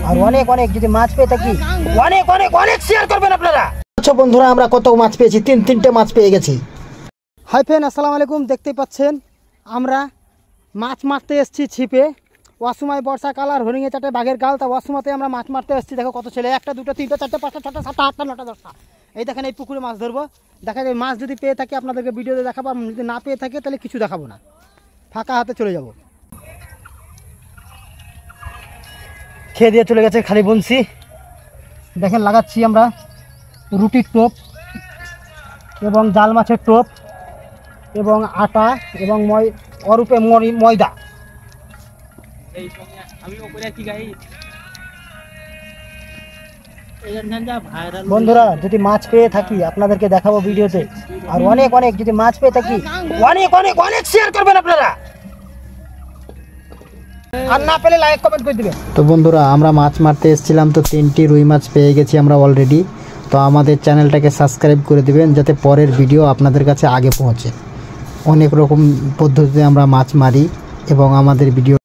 আর অনেক অনেক যদি মাছ পেয়ে থাকি অনেক অনেক অনেক শেয়ার করবেন আপনারা। আচ্ছা বন্ধুরা, আমরা কত মাছ পেয়েছি? তিনটে মাছ পেয়ে গেছি। হাই ফ্রেন্ড, আসসালামু আলাইকুম। দেখতেই পাচ্ছেন আমরা মাছ মারতে এসেছি ছিপে। ওয়াসময় বর্ষাকাল আর হরিণে চাটে বাঘের গাল, তা ওয়াসমাতে আমরা মাছ মারতে এসেছি। দেখো কত ছেলে, 1টা 2টা 3টা 4টা 5টা 6টা 7টা 8টা 9টা 10টা। এই দেখেন এই পুকুরে মাছ ধরবো। দেখা যায় মাছ যদি পেয়ে থাকি আপনাদেরকে ভিডিওতে দেখাবো, আর যদি না পেয়ে থাকে তাহলে কিছু দেখাবো না, ফাঁকা হাতে চলে যাব। খেয়ে দিয়ে চলে গেছে খালি বনছি। দেখেন লাগাচ্ছি আমরা রুটির টোপ এবং জাল মাছের টোপ এবং আটা এবং অরূপে ময়দা। বন্ধুরা, যদি মাছ পেয়ে থাকি আপনাদেরকে দেখাবো ভিডিওতে, আর অনেক অনেক যদি মাছ পেয়ে থাকি অনেক অনেক অনেক শেয়ার করবেন আপনারা, আর না পেলে লাইক কমেন্ট করে দিবেন। তো বন্ধুরা, আমরা মাছ মারতে এসেছিলাম, তো 3টি রুই মাছ পেয়ে গেছি আমরা অলরেডি। তো আমাদের চ্যানেলটাকে সাবস্ক্রাইব করে দিবেন যাতে পরের ভিডিও আপনাদের কাছে আগে পৌঁছে। অনেক রকম পদ্ধতিতে আমরা মাছ মারি এবং আমাদের ভিডিও